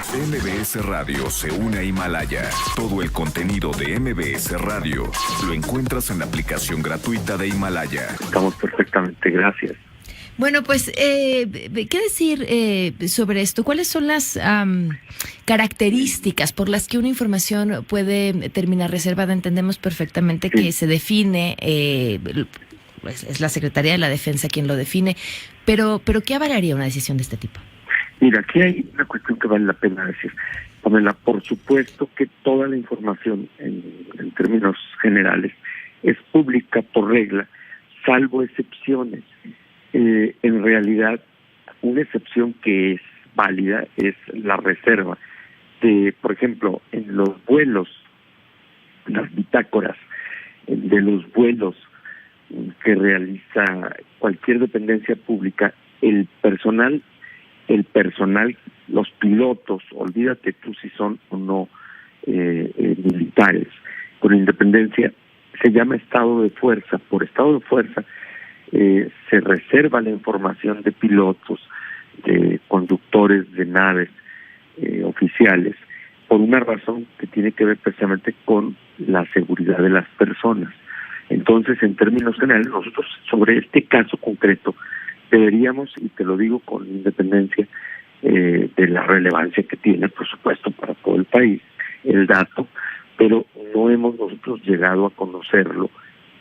MBS Radio se une a Himalaya. Todo el contenido de MBS Radio lo encuentras en la aplicación gratuita de Himalaya. Estamos perfectamente, gracias. Bueno, pues, ¿qué decir sobre esto? ¿Cuáles son las características por las que una información puede terminar reservada? Entendemos perfectamente que se define, pues, es la Secretaría de la Defensa quien lo define, pero ¿qué avalaría una decisión de este tipo? Mira, aquí hay una cuestión que vale la pena decir. Pamela, por supuesto que toda la información en términos generales es pública por regla, salvo excepciones. En realidad, una excepción que es válida es la reserva de, por ejemplo, en los vuelos, las bitácoras de los vuelos que realiza cualquier dependencia pública, el personal, los pilotos, olvídate tú si son o no militares, con independencia, se llama estado de fuerza. Por estado de fuerza se reserva la información de pilotos, de conductores de naves oficiales, por una razón que tiene que ver precisamente con la seguridad de las personas. Entonces, en términos generales, nosotros sobre este caso concreto deberíamos, y te lo digo con independencia de la relevancia que tiene, por supuesto, para todo el país, el dato, pero no hemos nosotros llegado a conocerlo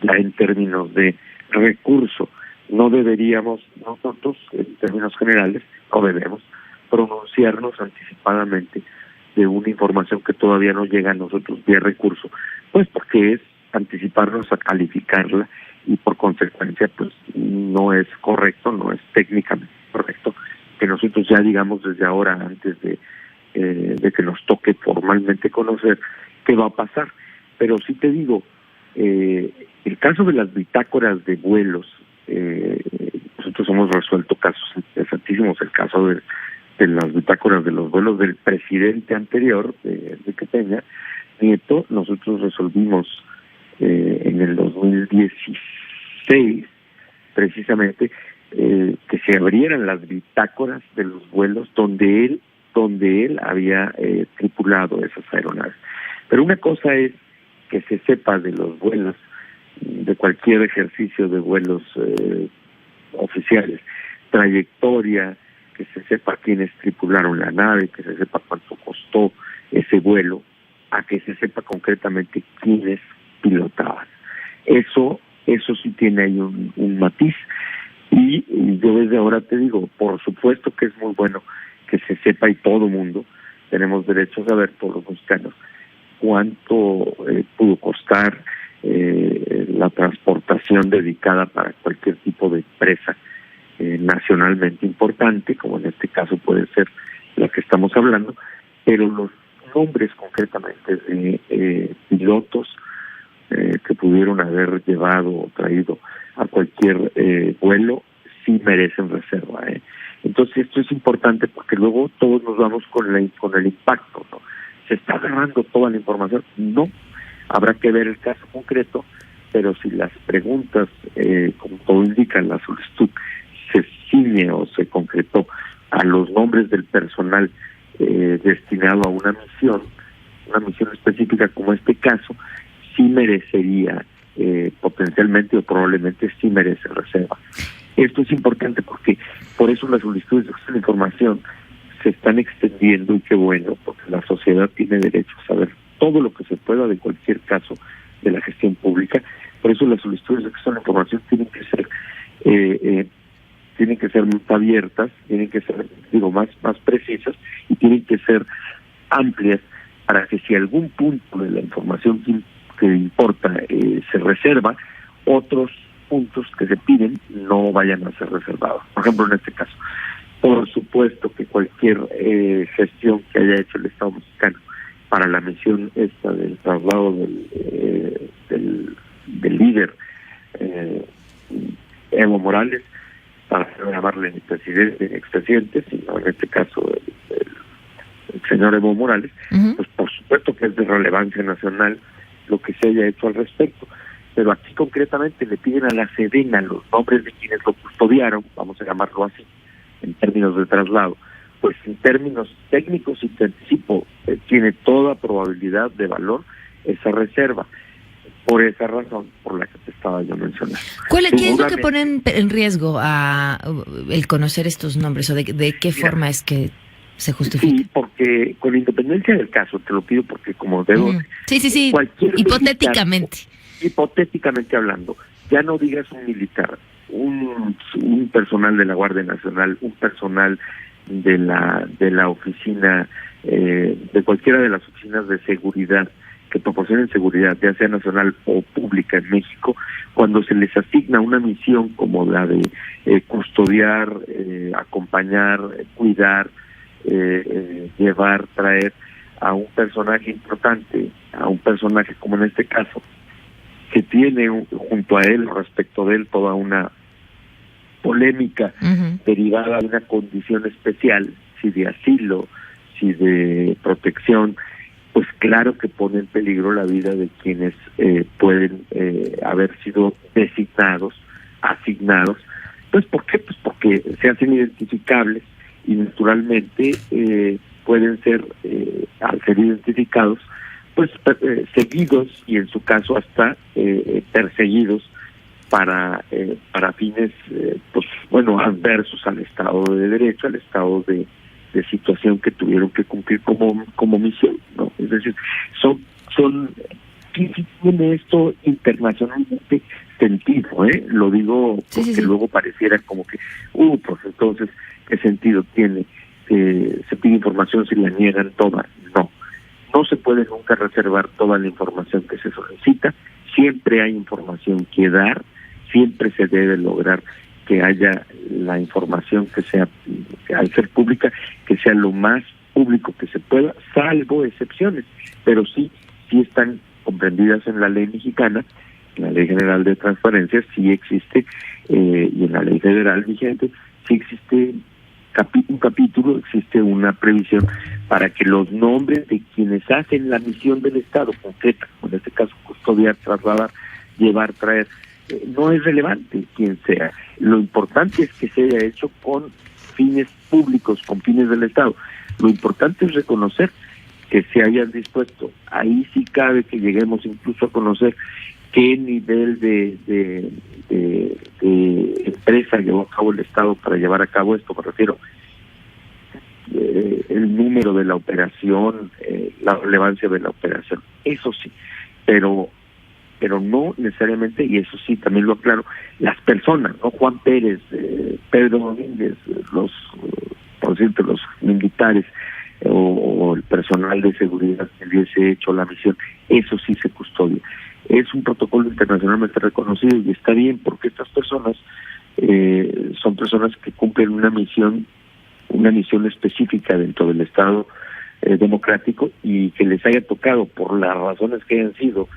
ya en términos de recurso. No deberíamos nosotros, en términos generales, no debemos pronunciarnos anticipadamente de una información que todavía no llega a nosotros vía recurso, pues porque es anticiparnos a calificarla y por consecuencia pues no es correcto, no es técnicamente correcto que nosotros ya digamos desde ahora, antes de que nos toque formalmente conocer qué va a pasar. Pero sí te digo, el caso de las bitácoras de vuelos, nosotros hemos resuelto casos interesantísimos. El caso de las bitácoras de los vuelos del presidente anterior, de Enrique Peña Nieto, nosotros resolvimos en el 2016 precisamente que se abrieran las bitácoras de los vuelos donde él había tripulado esas aeronaves. Pero una cosa es que se sepa de los vuelos, de cualquier ejercicio de vuelos oficiales, trayectoria, que se sepa quiénes tripularon la nave, que se sepa cuánto costó ese vuelo, a que se sepa concretamente quiénes pilotaban. Eso sí tiene ahí un matiz, y yo desde ahora te digo, por supuesto que es muy bueno que se sepa, y todo mundo tenemos derecho a saber, todos los mexicanos, cuánto pudo costar la transportación dedicada para cualquier tipo de empresa nacionalmente importante, como en este caso puede ser la que estamos hablando, pero los nombres concretamente de pilotos que pudieron haber llevado o traído a cualquier vuelo sí merecen reserva. Entonces esto es importante porque luego todos nos vamos con el impacto, ¿no? ¿Se está agarrando toda la información? No, habrá que ver el caso concreto, pero si las preguntas, como todo indica en la solicitud, se ciñe o se concretó a los nombres del personal destinado a una misión específica como este caso, sí merecería potencialmente o probablemente sí merece reserva. Esto es importante porque por eso las solicitudes de acceso a la información se están extendiendo, y qué bueno, porque la sociedad tiene derecho a saber todo lo que se pueda de cualquier caso de la gestión pública. Por eso las solicitudes de acceso a la información tienen que ser más abiertas, tienen que ser, más precisas, y tienen que ser amplias para que si algún punto de la información que importa se reserva, otros puntos que se piden no vayan a ser reservados. Por ejemplo, en este caso, por supuesto que cualquier gestión que haya hecho el Estado mexicano para la misión esta del traslado del líder Evo Morales, para no llamarle ni presidente ni expresidente, sino en este caso el señor Evo Morales, pues por supuesto que es de relevancia nacional lo que se haya hecho al respecto. Pero aquí concretamente le piden a la Sedena los nombres de quienes lo custodiaron, vamos a llamarlo así, en términos de traslado, pues en términos técnicos, y te anticipo, tiene toda probabilidad de valor esa reserva, por esa razón por la que te estaba yo mencionando. ¿Qué es lo que pone en riesgo a el conocer estos nombres, o de qué forma es que se justifica? Sí, porque con independencia del caso, te lo pido porque como debo... Sí, hipotéticamente. Hipotéticamente hablando, ya no digas un militar, un personal de la Guardia Nacional, un personal de la oficina, de cualquiera de las oficinas de seguridad que proporcionen seguridad, ya sea nacional o pública en México, cuando se les asigna una misión como la de custodiar, acompañar, cuidar, llevar, traer a un personaje importante, a un personaje como en este caso, que tiene junto a él, respecto de él, toda una polémica derivada de una condición especial, si de asilo, si de protección, pues claro que pone en peligro la vida de quienes pueden haber sido asignados. Pues ¿por qué? Pues porque se hacen identificables y naturalmente pueden ser, al ser identificados, pues seguidos y en su caso hasta perseguidos para fines pues bueno, adversos al Estado de Derecho, al Estado de situación que tuvieron que cumplir como misión, ¿no? Es decir, tiene esto internacionalmente sentido, lo digo porque luego pareciera como que pues entonces ¿qué sentido tiene? Se pide información si la niegan toda. No se puede nunca reservar toda la información que se solicita, siempre hay información que dar, siempre se debe lograr que haya la información que sea, al ser pública, que sea lo más público que se pueda, salvo excepciones, pero sí están comprendidas en la ley mexicana, en la Ley General de Transparencia, sí existe, y en la ley federal vigente, sí existe un capítulo, existe una previsión para que los nombres de quienes hacen la misión del Estado concreta, en este caso custodiar, trasladar, llevar, traer, no es relevante quién sea. Lo importante es que se haya hecho con fines públicos, con fines del Estado. Lo importante es reconocer que se hayan dispuesto. Ahí sí cabe que lleguemos incluso a conocer qué nivel de empresa llevó a cabo el Estado para llevar a cabo esto. Me refiero el número de la operación, la relevancia de la operación. Eso sí, pero no necesariamente, y eso sí también lo aclaro, las personas, ¿no? Juan Pérez, Pedro Domínguez, por decirte, los militares o el personal de seguridad que hubiese hecho la misión, eso sí se custodia. Es un protocolo internacionalmente reconocido y está bien, porque estas personas son personas que cumplen una misión específica dentro del Estado democrático, y que les haya tocado, por las razones que hayan sido,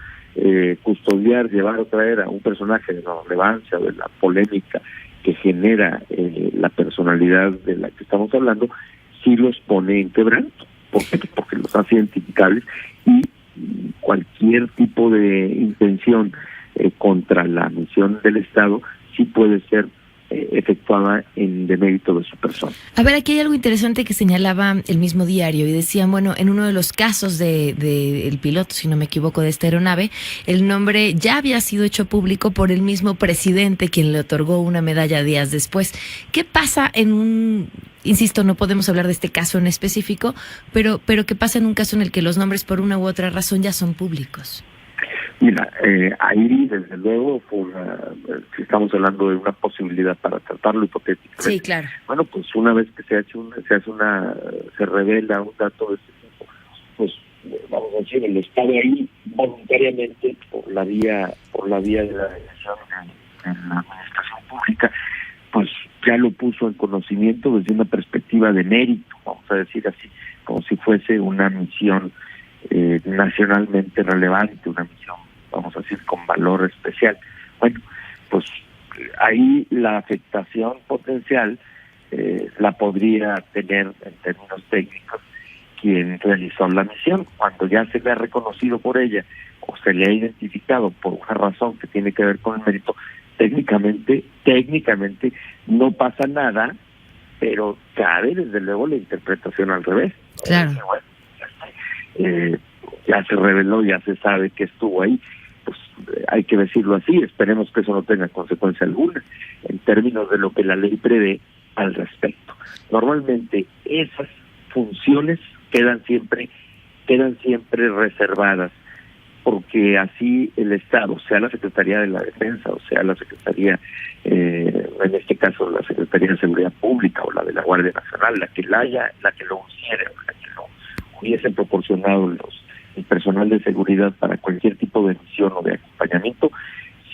custodiar, llevar o traer a un personaje de la relevancia, de la polémica que genera la personalidad de la que estamos hablando, sí los pone en quebranto. ¿Por qué? Porque los hace identificables, y cualquier tipo de intención contra la misión del Estado sí puede ser efectuada en demérito de su persona. A ver, aquí hay algo interesante que señalaba el mismo diario, y decían, bueno, en uno de los casos de el piloto, si no me equivoco, de esta aeronave, el nombre ya había sido hecho público por el mismo presidente, quien le otorgó una medalla días después. ¿Qué pasa insisto, no podemos hablar de este caso en específico, pero ¿qué pasa en un caso en el que los nombres por una u otra razón ya son públicos? Mira, ahí desde luego si estamos hablando de una posibilidad para tratarlo hipotéticamente. Sí, claro. Bueno, pues una vez que se revela un dato de este tipo, pues vamos a decir, el Estado ahí voluntariamente por la vía de la decisión de la administración pública, pues ya lo puso en conocimiento desde una perspectiva de mérito, vamos a decir así, como si fuese una misión nacionalmente relevante, una misión, vamos a decir, con valor especial. Bueno, pues ahí la afectación potencial la podría tener en términos técnicos quien realizó la misión. Cuando ya se le ha reconocido por ella o se le ha identificado por una razón que tiene que ver con el mérito, técnicamente no pasa nada pero cabe desde luego la interpretación al revés. Claro. Ya se reveló, ya se sabe que estuvo ahí, pues hay que decirlo así, esperemos que eso no tenga consecuencia alguna en términos de lo que la ley prevé al respecto. Normalmente esas funciones quedan siempre reservadas, porque así el Estado, sea la Secretaría de la Defensa, o sea la Secretaría, en este caso la Secretaría de Seguridad Pública o la de la Guardia Nacional, la que lo hiciera, la que lo hubiesen proporcionado el personal de seguridad para cualquier tipo de misión o de acompañamiento,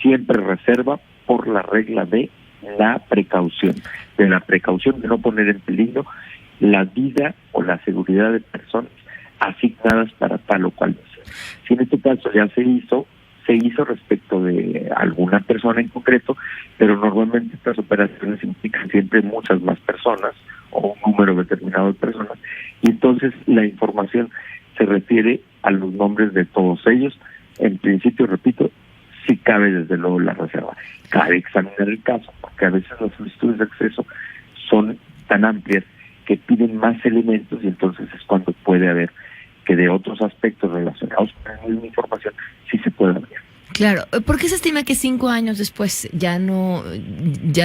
siempre reserva por la regla de la precaución de no poner en peligro la vida o la seguridad de personas asignadas para tal o cual misión. Si en este caso ya se hizo respecto de alguna persona en concreto, pero normalmente estas operaciones implican siempre muchas más personas o un número determinado de personas, y entonces la información se refiere a los nombres de todos ellos. En principio, repito, sí cabe desde luego la reserva. Cabe examinar el caso, porque a veces las solicitudes de acceso son tan amplias que piden más elementos, y entonces es cuando puede haber que de otros aspectos relacionados con la misma información sí se puede ver. Claro, ¿por qué se estima que 5 años después ya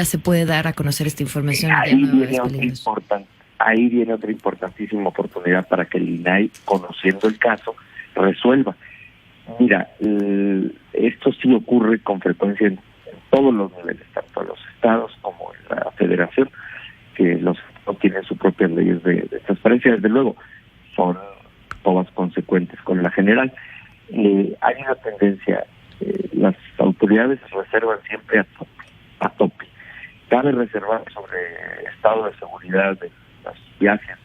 se puede dar a conocer esta información? Ahí viene otra importantísima oportunidad para que el INAI, conociendo el caso, resuelva. Mira, esto sí ocurre con frecuencia en todos los niveles, tanto en los estados como en la federación, que los estados tienen sus propias leyes de transparencia, desde luego, son todas consecuentes con la general. Hay una tendencia, las autoridades reservan siempre a tope. Cabe reservar sobre estado de seguridad de las viajes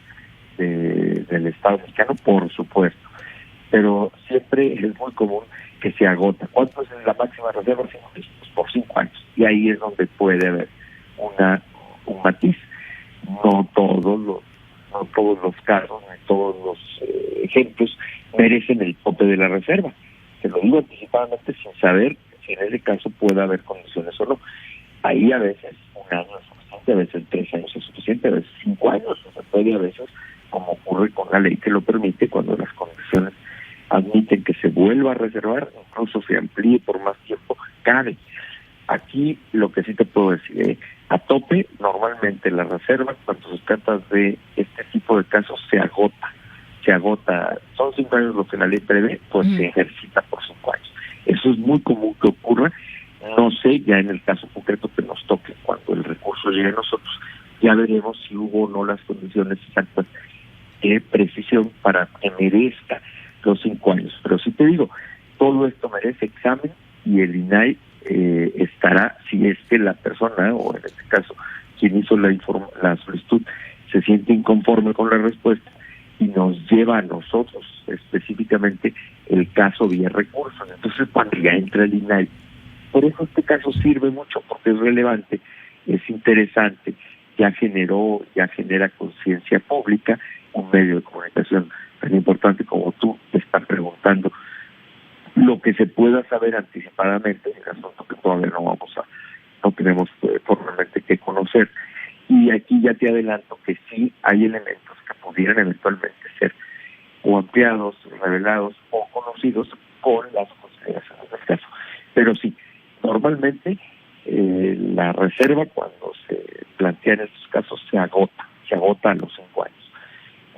del Estado mexicano, por supuesto, pero siempre es muy común que se agota. ¿Cuánto es la máxima reserva? Pues por 5 años, y ahí es donde puede haber un matiz. No todos los casos, ni todos los ejemplos merecen el tope de la reserva. Te lo digo anticipadamente sin saber si en ese caso puede haber condiciones o no. Ahí a veces 1 año es suficiente, a veces 3 años es suficiente, a veces 5 años, o sea, puede a veces, como ocurre con la ley que lo permite, cuando las condiciones admiten que se vuelva a reservar, incluso se amplíe por más tiempo, cabe. Aquí lo que sí te puedo decir, a tope, normalmente la reserva, cuando se trata de este tipo de casos, se agota. Son 5 años lo que la ley prevé, pues se ejercita por 5 años. Eso es muy común que ocurra. No sé, ya en el caso concreto que nos toque, cuando el recurso llegue a nosotros, ya veremos si hubo o no las condiciones exactas de precisión para que merezca los 5 años. Pero sí te digo, todo esto merece examen, y el INAI estará, si es que la persona, o en este caso quien hizo la solicitud, se siente inconforme con la respuesta y nos lleva a nosotros específicamente el caso vía recursos. Entonces, cuando ya entra el INAI, por eso este caso sirve mucho, porque es relevante, es interesante, ya genera conciencia pública. Un medio de comunicación tan importante como tú te está preguntando lo que se pueda saber anticipadamente, en el asunto que todavía no tenemos formalmente que conocer. Y aquí ya te adelanto que sí hay elementos que pudieran eventualmente ser o ampliados, revelados o conocidos con las consideraciones del caso. Pero sí, normalmente la reserva, cuando se plantea en estos casos, se agota a los 5 años.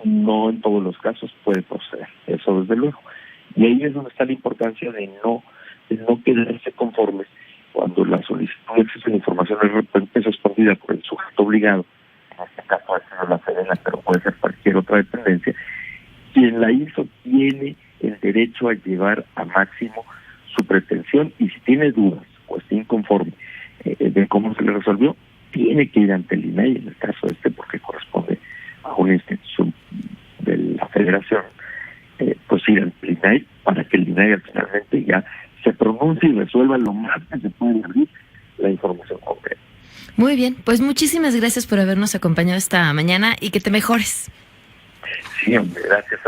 No en todos los casos puede proceder, eso desde luego. Y ahí es donde está la importancia de no quedarse conformes cuando la solicitud de acceso a la información es respondida por el sujeto obligado, en este caso ha sido la Sedena, pero puede ser cualquier otra dependencia. Quien la hizo tiene el derecho a llevar a máximo su pretensión, y si tiene dudas o está inconforme de cómo se le resolvió, tiene que ir ante el INAI, en el caso porque corresponde a una institución de la Federación, pues ir ante el INAI para que el INAI finalmente ya se pronuncie y resuelva lo más que se puede abrir la información concreta. Muy bien, pues muchísimas gracias por habernos acompañado esta mañana y que te mejores. Sí, hombre, gracias.